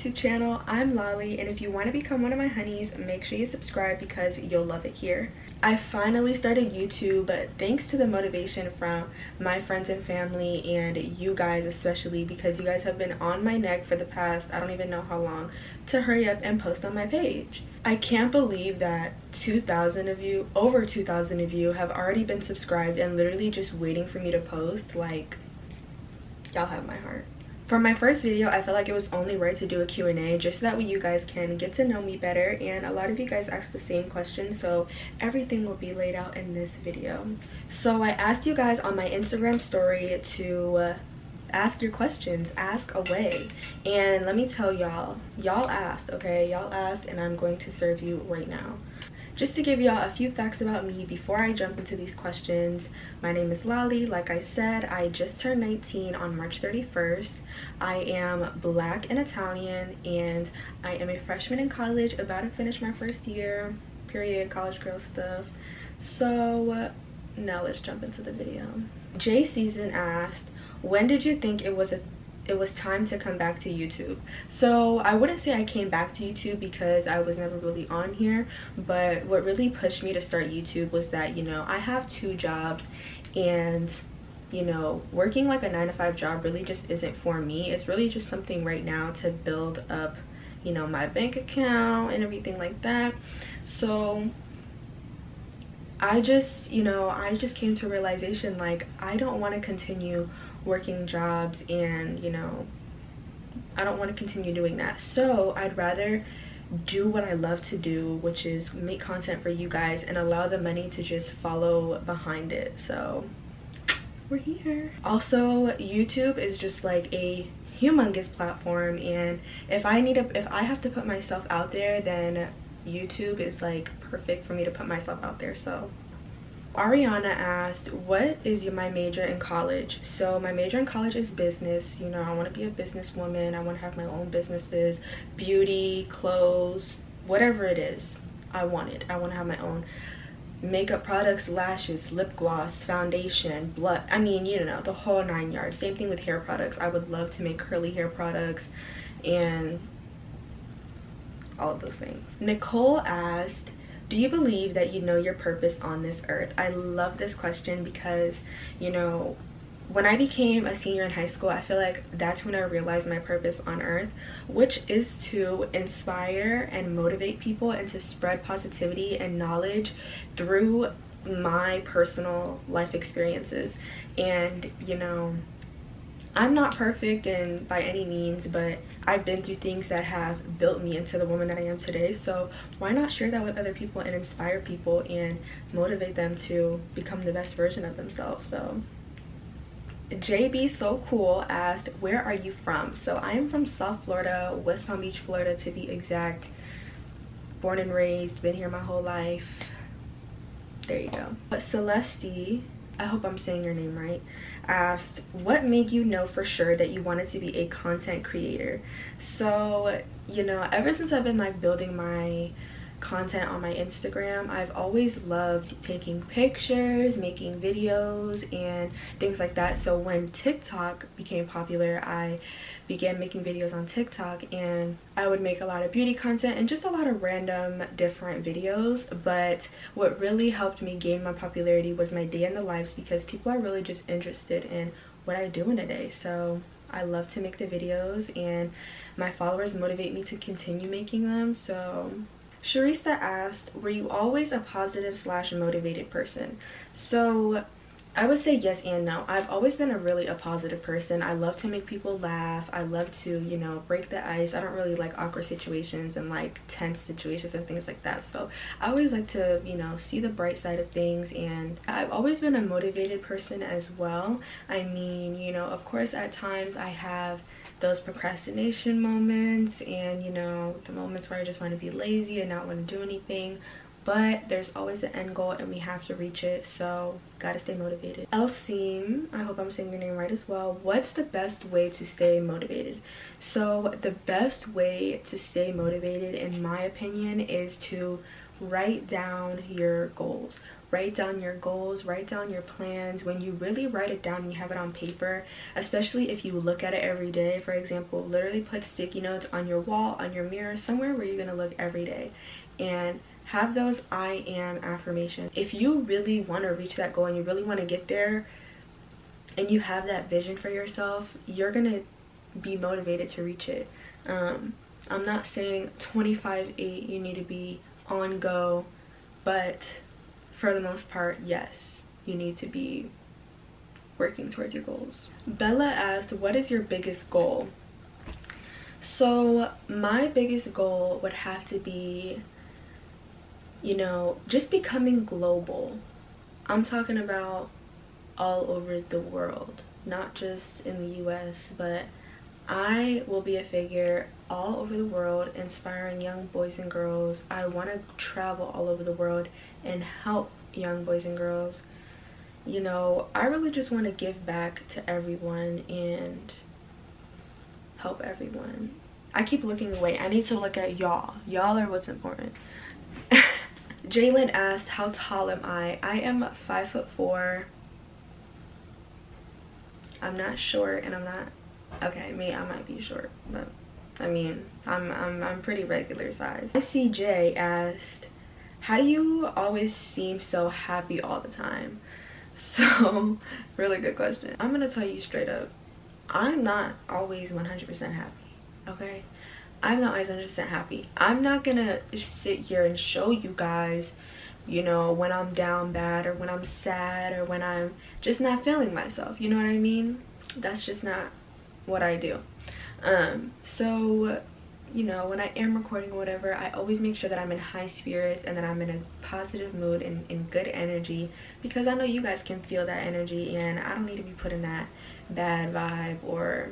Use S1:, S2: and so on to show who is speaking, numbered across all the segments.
S1: YouTube channel. I'm Lolly, and if you want to become one of my honeys, make sure you subscribe because you'll love it here. I finally started YouTube thanks to the motivation from my friends and family and you guys especially, because you guys have been on my neck for the past I don't even know how long to hurry up and post on my page. I can't believe that 2,000 of you, over 2,000 of you, have already been subscribed and literally just waiting for me to post. Like, y'all have my heart. For my first video, I felt like it was only right to do a Q&A just so that way you guys can get to know me better, and a lot of you guys asked the same question, so everything will be laid out in this video. So I asked you guys on my Instagram story to ask your questions, ask away, and let me tell y'all asked, okay? Y'all asked, and I'm going to serve you right now. Just to give y'all a few facts about me before I jump into these questions. My name is Lolly. Like I said, I just turned 19 on March 31st. I am Black and Italian, and I am a freshman in college, about to finish my first year, period, college girl stuff. So now let's jump into the video. J Season asked, when did you think it was time to come back to YouTube? So I wouldn't say I came back to YouTube because I was never really on here, but what really pushed me to start YouTube was that, you know, I have 2 jobs, and you know, working like a 9-to-5 job really just isn't for me. It's really just something right now to build up, you know, my bank account and everything like that. So I just came to a realization, like, I don't want to continue working jobs, and you know, I don't want to continue doing that. So I'd rather do what I love to do, which is make content for you guys and allow the money to just follow behind it. So we're here. Also, YouTube is just like a humongous platform, and if I have to put myself out there, then YouTube is like perfect for me to put myself out there. So Ariana asked, what is my major in college? So my major in college is business. You know, I want to be a businesswoman. I want to have my own businesses, beauty, clothes, whatever it is. I want it. I want to have my own makeup products, lashes, lip gloss, foundation, blood. I mean, you know, the whole 9 yards. Same thing with hair products. I would love to make curly hair products and all of those things. Nicole asked, do you believe that you know your purpose on this earth? I love this question because, you know, when I became a senior in high school, I feel like that's when I realized my purpose on earth, which is to inspire and motivate people and to spread positivity and knowledge through my personal life experiences. And, you know, I'm not perfect and by any means, but I've been through things that have built me into the woman that I am today. So why not share that with other people and inspire people and motivate them to become the best version of themselves? So JB So Cool asked, where are you from? So I am from South Florida, West Palm Beach, Florida to be exact. Born and raised, been here my whole life. There you go. But Celeste, I hope I'm saying your name right, asked, what made you know for sure that you wanted to be a content creator? So, you know, ever since I've been like building my content on my Instagram, I've always loved taking pictures, making videos and things like that. So when TikTok became popular, I began making videos on TikTok, and I would make a lot of beauty content and just a lot of random different videos. But what really helped me gain my popularity was my day in the lives, because people are really just interested in what I do in a day. So I love to make the videos, and my followers motivate me to continue making them. So Sharista asked, were you always a positive / motivated person? So I would say yes and no. I've always been a positive person. I love to make people laugh. I love to, you know, break the ice. I don't really like awkward situations and like tense situations and things like that. So I always like to, you know, see the bright side of things, and I've always been a motivated person as well. I mean, you know, of course at times I have those procrastination moments and, you know, the moments where I just want to be lazy and not want to do anything, but there's always an end goal and we have to reach it, so gotta stay motivated. Elseem, I hope I'm saying your name right as well, what's the best way to stay motivated? So the best way to stay motivated, in my opinion, is to write down your goals. Write down your goals, write down your plans. When you really write it down and you have it on paper, especially if you look at it every day, for example, literally put sticky notes on your wall, on your mirror, somewhere where you're going to look every day, and have those I am affirmations. If you really want to reach that goal and you really want to get there and you have that vision for yourself, you're going to be motivated to reach it. I'm not saying 25/8 you need to be on go, but for the most part, yes, you need to be working towards your goals. Bella asked, what is your biggest goal? So my biggest goal would have to be, you know, just becoming global. I'm talking about all over the world, not just in the US, but I will be a figure all over the world, inspiring young boys and girls. I want to travel all over the world and help young boys and girls. You know, I really just want to give back to everyone and help everyone. I keep looking away. I need to look at y'all. Y'all are what's important. Jalen asked, how tall am I? I am 5'4". I'm not short and I'm not, okay, I might be short, but I mean, I'm pretty regular size. CJ asked, how do you always seem so happy all the time? So, really good question. I'm gonna tell you straight up, I'm not always 100% happy, okay? I'm not always 100% happy. I'm not gonna sit here and show you guys, you know, when I'm down bad or when I'm sad or when I'm just not feeling myself, you know what I mean? That's just not what I do. So, you know, when I am recording or whatever, I always make sure that I'm in high spirits and that I'm in a positive mood and in good energy, because I know you guys can feel that energy and I don't need to be putting that bad vibe or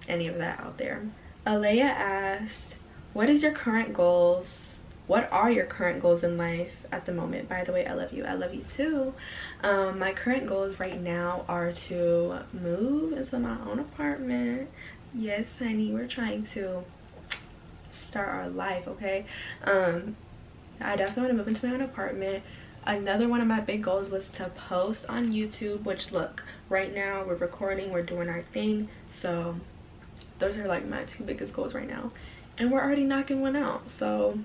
S1: any of that out there. Alea asked, what is your current goals? What are your current goals in life at the moment? By the way, I love you. I love you too. My current goals right now are to move into my own apartment. Yes, honey, we're trying to start our life, okay? I definitely want to move into my own apartment. Another one of my big goals was to post on YouTube, which look, right now we're recording, we're doing our thing. So those are like my two biggest goals right now. And we're already knocking one out, so.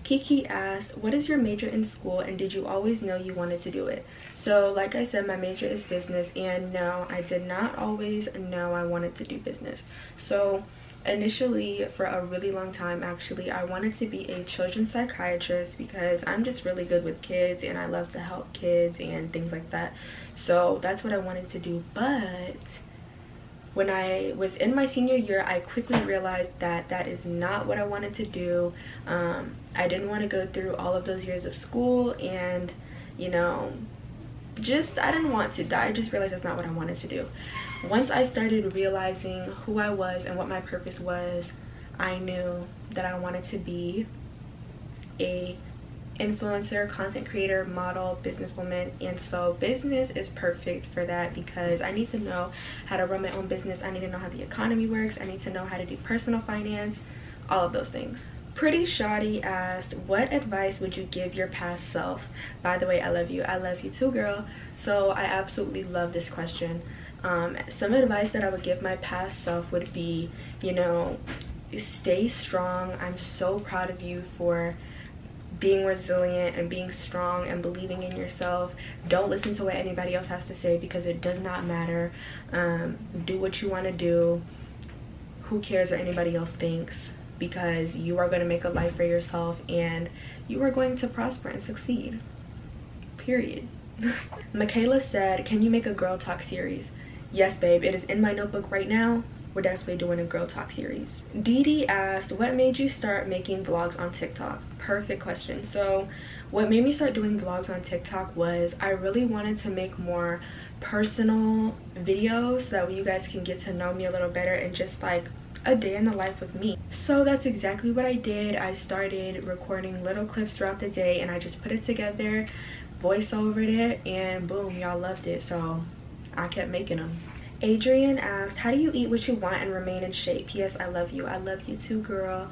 S1: Kiki asked, what is your major in school and did you always know you wanted to do it? So like I said, my major is business, and no, I did not always know I wanted to do business. So initially, for a really long time actually, I wanted to be a children's psychiatrist because I'm just really good with kids and I love to help kids and things like that. So that's what I wanted to do. But when I was in my senior year, I quickly realized that that is not what I wanted to do. I didn't want to go through all of those years of school and, you know, I didn't want to. I just realized that's not what I wanted to do. Once I started realizing who I was and what my purpose was, I knew that I wanted to be a influencer, content creator, model, businesswoman. And so business is perfect for that because I need to know how to run my own business. I need to know how the economy works. I need to know how to do personal finance, all of those things. Pretty Shoddy asked, what advice would you give your past self? By the way, I love you. I love you too, girl. So I absolutely love this question. Some advice that I would give my past self would be, you know, stay strong. I'm so proud of you for being resilient and being strong and believing in yourself. Don't listen to what anybody else has to say because it does not matter. Do what you want to do. Who cares what anybody else thinks? Because you are going to make a life for yourself and you are going to prosper and succeed. Period. Michaela said, can you make a girl talk series? Yes, babe. It is in my notebook right now. We're definitely doing a girl talk series. Dee Dee asked, what made you start making vlogs on TikTok? Perfect question. So what made me start doing vlogs on TikTok was I really wanted to make more personal videos so that way you guys can get to know me a little better and just like a day in the life with me. So that's exactly what I did. I started recording little clips throughout the day and I just put it together, voice overed it, and boom, y'all loved it. So I kept making them. Adrian asked, how do you eat what you want and remain in shape? Yes, I love you. I love you too, girl.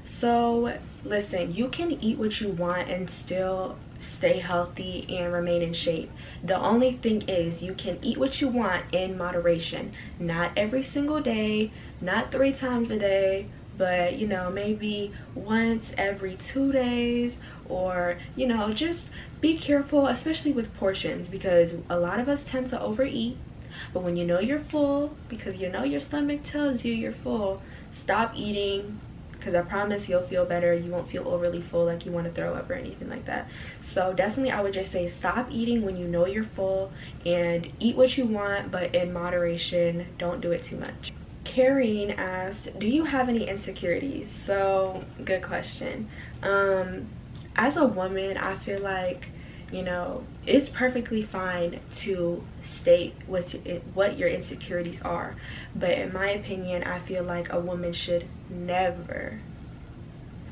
S1: So listen, you can eat what you want and still stay healthy and remain in shape. The only thing is, you can eat what you want in moderation. Not every single day, not 3 times a day, but you know, maybe once every 2 days, or you know, just be careful, especially with portions, because a lot of us tend to overeat. But when you know you're full, because you know your stomach tells you you're full, stop eating, because I promise you'll feel better. You won't feel overly full like you want to throw up or anything like that. So definitely I would just say stop eating when you know you're full, and eat what you want, but in moderation. Don't do it too much. Karine asked, do you have any insecurities? So good question. As a woman, I feel like, you know, it's perfectly fine to state what your insecurities are, but in my opinion, I feel like a woman should never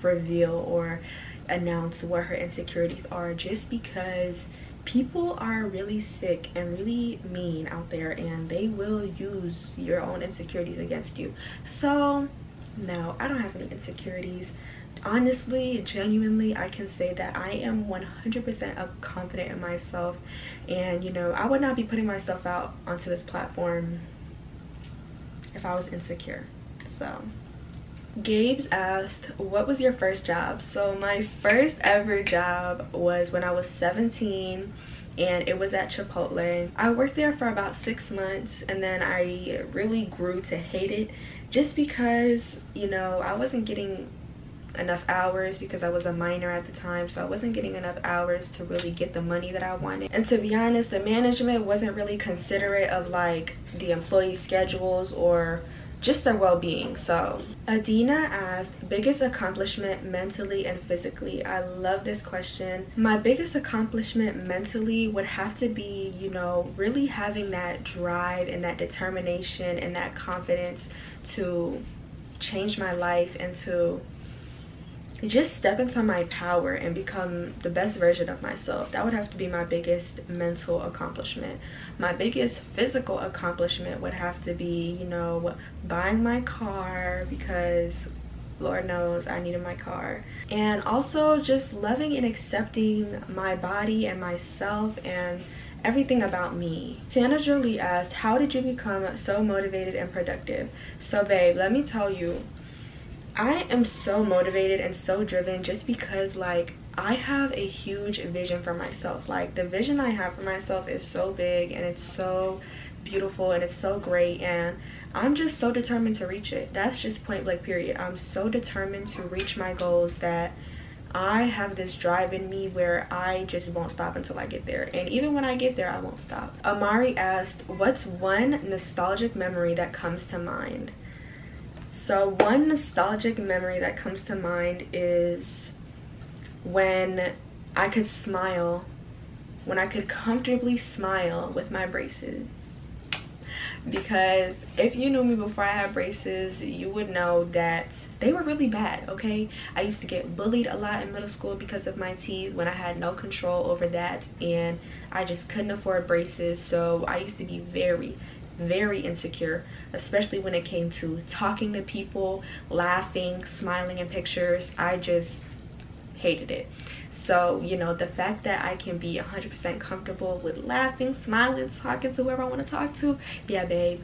S1: reveal or announce what her insecurities are, just because people are really sick and really mean out there, and they will use your own insecurities against you. So no, I don't have any insecurities. Honestly, genuinely, I can say that I am 100% confident in myself, and you know, I would not be putting myself out onto this platform if I was insecure. So Gabe's asked, what was your first job? So my first ever job was when I was 17, and it was at Chipotle. I worked there for about 6 months, and then I really grew to hate it, just because, you know, I wasn't getting enough hours because I was a minor at the time, so I wasn't getting enough hours to really get the money that I wanted. And to be honest, the management wasn't really considerate of like the employee schedules or just their well-being. So Adina asked, biggest accomplishment mentally and physically? I love this question. My biggest accomplishment mentally would have to be, you know, really having that drive and that determination and that confidence to change my life and to just step into my power and become the best version of myself. That would have to be my biggest mental accomplishment. My biggest physical accomplishment would have to be, you know, buying my car, because Lord knows I needed my car. And also just loving and accepting my body and myself and everything about me. Santa Jolie asked, how did you become so motivated and productive? So babe, let me tell you, I am so motivated and so driven just because, like, I have a huge vision for myself. Like, the vision I have for myself is so big and it's so beautiful and it's so great, and I'm just so determined to reach it. That's just point blank period. I'm so determined to reach my goals that I have this drive in me where I just won't stop until I get there. And even when I get there, I won't stop. Amari asked, what's one nostalgic memory that comes to mind? So one nostalgic memory that comes to mind is when I could smile, when I could comfortably smile with my braces. Because if you knew me before I had braces, you would know that they were really bad, okay? I used to get bullied a lot in middle school because of my teeth, when I had no control over that, and I just couldn't afford braces. So I used to be very insecure, especially when it came to talking to people, laughing, smiling in pictures. I just hated it. So, you know, the fact that I can be 100% comfortable with laughing, smiling, talking to whoever I want to talk to, yeah babe,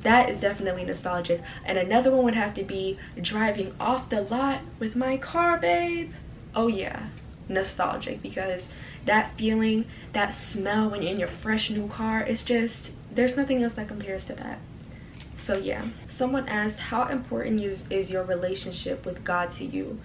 S1: that is definitely nostalgic. And another one would have to be driving off the lot with my car, babe. Oh yeah, nostalgic, because that feeling, that smell when you're in your fresh new car, it's just, there's nothing else that compares to that. So yeah. Someone asked, how important is your relationship with God to you?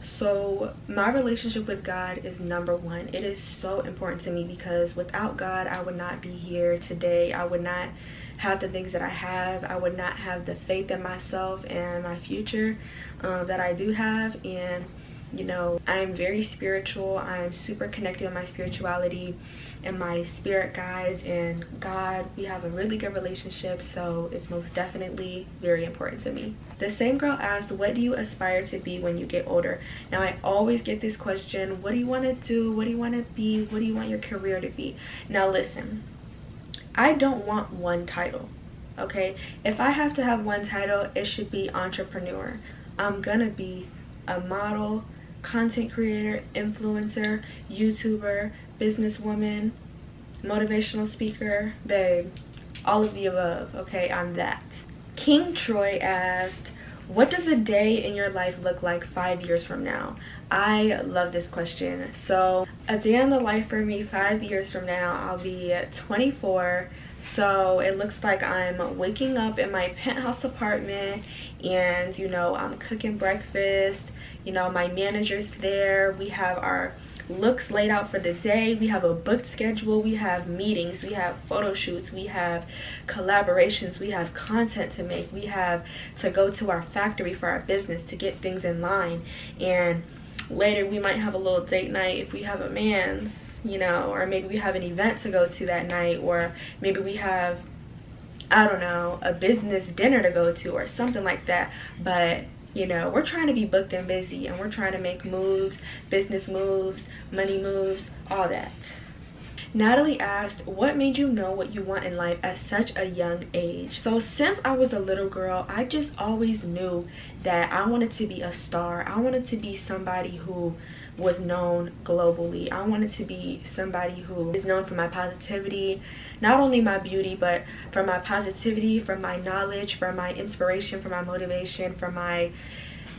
S1: So my relationship with God is number one. It is so important to me, because without God, I would not be here today. I would not have the things that I have. I would not have the faith in myself and my future that I do have. And you know, I'm very spiritual. I'm super connected with my spirituality and my spirit guides and God. We have a really good relationship, so it's most definitely very important to me. The same girl asked, what do you aspire to be when you get older? Now, I always get this question, what do you want to do? What do you want to be? What do you want your career to be? Now listen, I don't want one title, okay? If I have to have one title, it should be entrepreneur. I'm gonna be a model, content creator, influencer, YouTuber, businesswoman, motivational speaker, babe, all of the above. Okay, I'm that. King Troy asked, what does a day in your life look like 5 years from now? I love this question. So a day in the life for me 5 years from now, I'll be 24. So it looks like I'm waking up in my penthouse apartment, and you know, I'm cooking breakfast. You know, my manager's there. We have our looks laid out for the day. We have a booked schedule. We have meetings. We have photo shoots. We have collaborations. We have content to make. We have to go to our factory for our business to get things in line. And later we might have a little date night if we have a man's, you know, or maybe we have an event to go to that night, or maybe we have, I don't know, a business dinner to go to or something like that. But you know, we're trying to be booked and busy, and we're trying to make moves, business moves, money moves, all that. Natalie asked, what made you know what you want in life at such a young age? So since I was a little girl, I just always knew that I wanted to be a star. I wanted to be somebody who was known globally. I wanted to be somebody who is known for my positivity, not only my beauty, but for my positivity, for my knowledge, for my inspiration, for my motivation, for my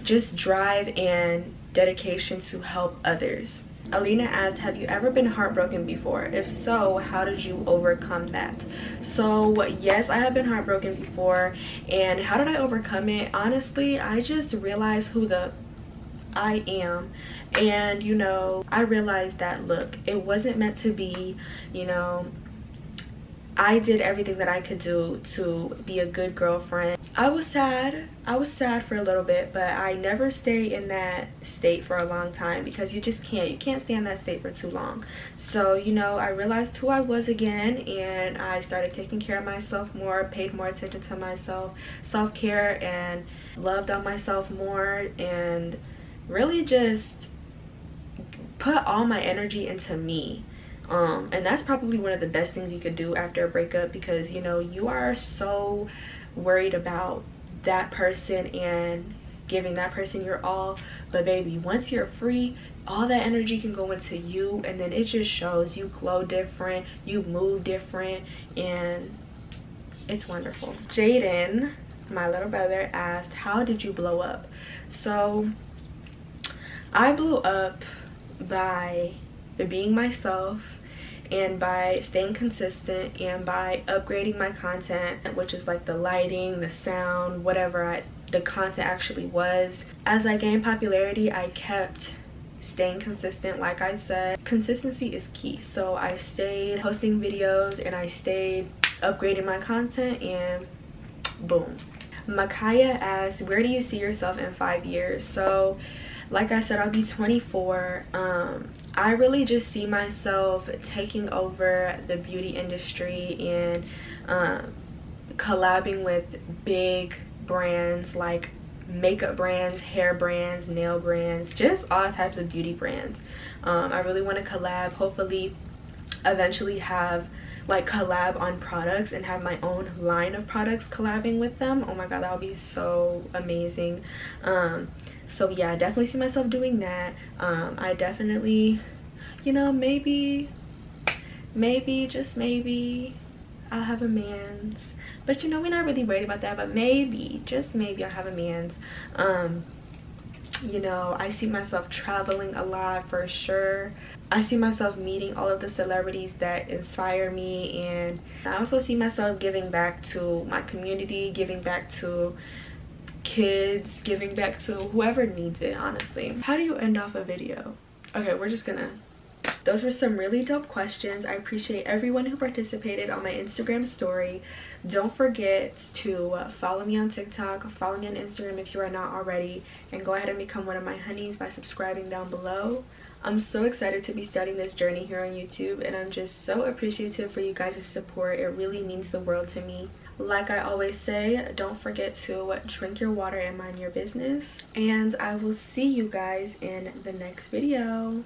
S1: just drive and dedication to help others. Alina asked, have you ever been heartbroken before? If so, how did you overcome that? So yes, I have been heartbroken before. And how did I overcome it? Honestly, I just realized who I am. And you know, I realized that, look, it wasn't meant to be. You know, I did everything that I could do to be a good girlfriend. I was sad for a little bit, but I never stayed in that state for a long time, because you just can't stay in that state for too long. So you know, I realized who I was again, and I started taking care of myself more, paid more attention to myself, self-care, and loved on myself more, and really just put all my energy into me. And that's probably one of the best things you could do after a breakup, because you know, you are so worried about that person and giving that person your all, but baby, once you're free, all that energy can go into you, and then it just shows. You glow different, you move different, and it's wonderful. Jaden, my little brother, asked, how did you blow up? So I blew up by being myself, and by staying consistent, and by upgrading my content, which is like the lighting, the sound, whatever the content actually was. As I gained popularity, I kept staying consistent. Like I said, consistency is key. So I stayed posting videos, and I stayed upgrading my content, and boom. Micaiah asked, where do you see yourself in 5 years? So like I said, I'll be 24. I really just see myself taking over the beauty industry and collabing with big brands like makeup brands, hair brands, nail brands, just all types of beauty brands. I really want to collab, hopefully eventually have like collab on products and have my own line of products collabing with them. Oh my god, that would be so amazing. So yeah, I definitely see myself doing that. I definitely, you know, maybe just maybe I'll have a man's, but you know, we're not really worried about that, but maybe, just maybe, I'll have a man's. You know, I see myself traveling a lot for sure. I see myself meeting all of the celebrities that inspire me, and I also see myself giving back to my community, giving back to kids, giving back to whoever needs it, honestly. How do you end off a video? Okay, we're just gonna, those were some really dope questions. I appreciate everyone who participated on my Instagram story. Don't forget to follow me on TikTok, follow me on Instagram if you are not already, and go ahead and become one of my honeys by subscribing down below. I'm so excited to be starting this journey here on YouTube, and I'm just so appreciative for you guys' support. It really means the world to me. Like I always say, don't forget to drink your water and mind your business, and I will see you guys in the next video.